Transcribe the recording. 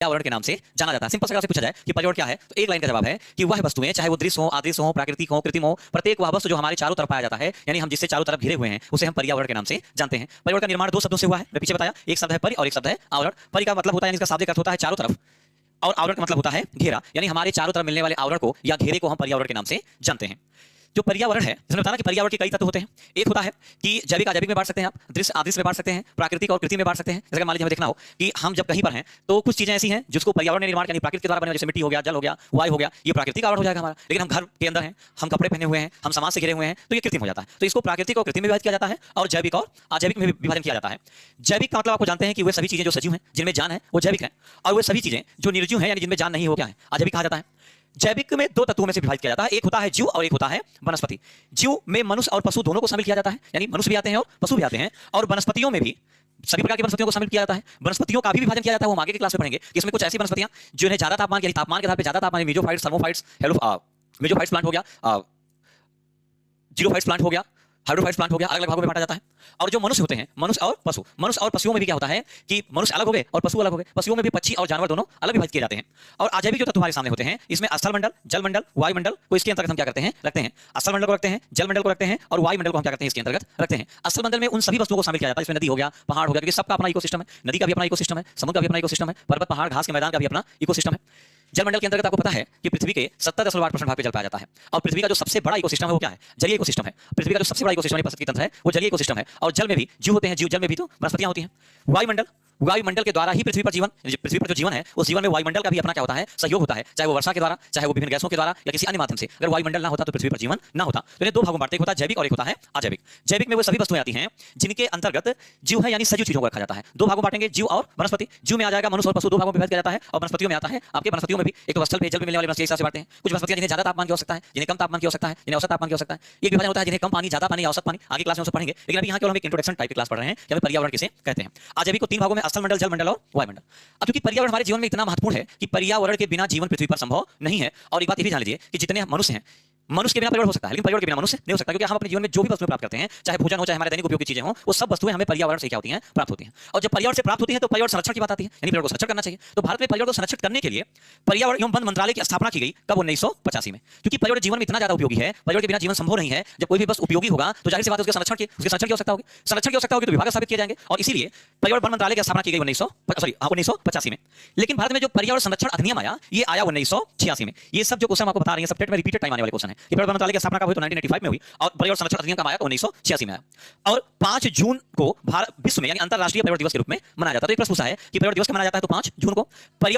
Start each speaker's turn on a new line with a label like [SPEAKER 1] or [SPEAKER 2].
[SPEAKER 1] पर्यावरण के नाम से जाना जाता है। सिंपल सा पूछा जाए कि पर्यावरण क्या है, तो एक लाइन का जवाब है कि वह वस्तुएं, चाहे वो दृश्य हो, अदृश्य हो, प्राकृतिक हो, कृत्रिम हो, प्रत्येक वह वस्तु जो हमारे चारों तरफ पाया जाता है, यानी हम जिससे चारों तरफ घिरे हुए हैं, उसे हम पर्यावरण के नाम से जानते हैं। पर्यावरण का निर्माण दो शब्दों से हुआ है, मैं पीछे बताया, एक शब्द है परि और एक शब्द है आवरण। परि का मतलब होता है, इसका शाब्दिक अर्थ होता है चारों तरफ, और आवरण का मतलब होता है घेरा, यानी हमारे चारों तरफ मिलने वाले आवरण को या घेरे को हम पर्यावरण के नाम से जानते हैं। जो पर्यावरण है, जिसमें बताना कि पर्यावरण के कई तत्व होते हैं। एक होता है कि जैविक अजैविक में बांट सकते हैं आप, दृश्य अदृश्य में बांट सकते हैं, प्राकृतिक और कृत्रिम में बांट सकते हैं। जैसे मान लीजिए हमें देखना हो कि हम जब कहीं पर हैं तो कुछ चीजें ऐसी हैं जिसको पर्यावरण ने निर्माण यानी प्राकृतिक के द्वारा बने, जैसे मिट्टी हो गया, जल हो गया, वायु हो गया, ये प्राकृतिक आवरण हो जाएगा हमारा। लेकिन हम घर के अंदर हैं, हम कपड़े पहने हुए हैं, हम समाज से घिरे हुए हैं, तो ये कृत्रिम हो जाता है। तो इसको प्राकृतिक और कृत्रिम में विभाजित किया जाता है और जैविक और अजैविक में विभाजन किया जाता है। जैविक का मतलब आपको जानते हैं कि वे सभी चीजें जो सजीव हैं, जिनमें जान है, वो जैविक है, और वे सभी चीजें जो निर्जीव हैं यानी जिनमें जान नहीं, हो क्या है, अजैविक कहा जाता है। जैविक में दो तत्वों में से विभाजित किया जाता है, एक होता है जीव और एक होता है वनस्पति। जीव में मनुष्य और पशु दोनों को शामिल किया जाता है, यानी मनुष्य भी आते हैं और पशु भी आते हैं, और वनस्पतियों में भी सभी प्रकार की वनस्पतियों को शामिल किया जाता है। वनस्पतियों का भी विभाजन किया जाता है, वो हम आगे की क्लास में पढ़ेंगे कि इसमें कुछ ऐसी वनस्पतियां जो ज्यादा तापमान यानी तापमान के आधार पर ज्यादा तापमान, मेजोफाइट्स, थर्मोफाइट्स, मेजोफाइट्स प्लांट हो गया, जीरोफाइट्स प्लांट हो गया, हाइड्रोफाइट्स प्लांट हो गया, अलग अलग भागों में बांटा जाता है। और जो मनुष्य होते हैं, मनुष्य और पशु, मनुष्य और पशुओं में भी क्या होता है कि मनुष्य अलग हो गए और पशु अलग हो गए। पशुओं में भी पक्षी और जानवर दोनों अलग विभाजित किए जाते हैं। और अजैविक जो तत्व हमारे सामने होते हैं, इसमें स्थल मंडल, जल मंडल, वायुमंडल को इसके अंतर्गत हम क्या करते हैं, रखते हैं। स्थल मंडल को रखते हैं, जल मंडल को रखते हैं, और वायुमंडल को हम क्या करते हैं, इसके अंतर्गत रखते हैं। स्थल मंडल में उन सभी वस्तुओं को शामिल किया जाता है, इसमें नदी हो गया, पहाड़ हो गया, क्योंकि सबका अपना इकोसिस्टम है। नदी का भी अपना इकोसिस्टम है, समुद्र का भी अपना इकोसिस्टम है, पर्वत, पहाड़, घास के मैदान का भी अपना इकोसिस्टम है। जलमंडल के अंतर्गत आपको पता है कि पृथ्वी के 70.8% भाग पे जल पाया जाता है, और पृथ्वी का जो सबसे बड़ा इकोसिस्टम है वो क्या है, जलीय इकोसिस्टम है। पृथ्वी का जो सबसे बड़ा इकोसिस्टम पारिस्थितिकी तंत्र है वो जलीय इकोसिस्टम है, और जल में भी जीव होते हैं, जीव जल में भी तो वनस्पतियां होती हैं। वायुमंडल, वायुमंडल के द्वारा ही पृथ्वी पर जीवन, पृथ्वी पर जो जीवन है उस जीवन में वायुमंडल का भी अपना क्या होता है, सहयोग होता है, चाहे वो वर्षा के द्वारा, चाहे वो विभिन्न गैसों के द्वारा या किसी अन्य माध्यम से। अगर वायुमंडल ना होता तो पृथ्वी पर जीवन ना होता। तो इन्हें दो भागों में बांटते, एक होता है जैविक और एक होता है अजैविक। जैविक में वो सभी वस्तुएं आती हैं जिनके अंतर्गत जीव है यानी सजीव चीजों को रखा जाता है। दो भागों में बांटेंगे, जीव और वनस्पति। जीव में आ जाएगा मनुष्य और पशु, दो भागों में विभाजित किया जाता है। और वनस्पतियों में आता है, आपके वनस्पतियों में भी एक तो स्थल पे जल में मिलने वाली वनस्पति हिसाब से बांटते हैं। कुछ वनस्पतियां जिन्हें ज्यादा तापमान की आवश्यकता है, जिन्हें कम तापमान की आवश्यकता है, जिन्हें औसत तापमान की आवश्यकता है। एक विभाजन होता है जिन्हें कम पानी, ज्यादा पानी या औसत पानी, आगे क्लास में पढ़ेंगे। लेकिन अभी यहाँ केवल हम एक इंट्रोडक्शन टाइप की क्लास पढ़ रहे हैं कि हमें पर्यावरण किसे कहते हैं। अजैविक को तीन भागों में, स्थल मंडल, जल मंडल और वायुमंडल। अब क्योंकि पर्यावरण हमारे जीवन में इतना महत्वपूर्ण है कि पर्यावरण के बिना जीवन पृथ्वी पर संभव नहीं है। और एक बात ये भी जान लीजिए कि जितने मनुष्य हैं, मनुष्य के बिना पर्यावरण हो सकता है, लेकिन पर्यावरण के बिना मनुष्य नहीं हो सकता, क्योंकि हम अपने जीवन में जो भी वस्तुएं प्राप्त करते हैं, चाहे भोजन हो, चाहे हमारे दैनिक उपयोग की चीजें हो, वो सब वस्तुएं हमें पर्यावरण से क्या होती हैं, प्राप्त होती हैं। और जब पर्यावरण से प्राप्त होती हैं तो पर्यावरण संरक्षण की बात आती है, यानी पर्यावरण को संरक्षण करना चाहिए। तो भारत में पर्यावरण को संरक्षित करने के लिए पर्यावरण एवं वन मंत्रालय की स्थापना की गई, कब, 1985 में। क्योंकि पर्यावरण जीवन में इतना ज्यादा उपयोगी है, पर्यावरण के बिना जीवन संभव नहीं है। जब कोई भी वस्तु उपयोगी होगा तो जाहिर सी बात है उसके संरक्षण की आवश्यकता होगी, संरक्षण की आवश्यकता होगी तो विभाग स्थापित किए जाएंगे, और इसीलिए पर्यावरण वन मंत्रालय की स्थापना की गई 1985 में। लेकिन भारत में जो पर्यावरण संरक्षण अधिनियम आया, ये आया 1986 में। ये सब जो क्वेश्चन आपको बता रहे हैं, सब टेट में रिपीटेड टाइम आने वाले क्वेश्चन है। पर्यावरण मंत्रालय की स्थापना कब हुई, तो 1985 में हुई, और पर्यावरण संरक्षण अधिनियम कब आया, तो 1986 में आया। और 5 जून को भारत विश्व में यानी अंतरराष्ट्रीय पर्यावरण दिवस के रूप में मनाया जाता है। तो एक प्रश्न पूछा है कि पर्यावरण दिवस कब मनाया जाता है, तो 5 जून को।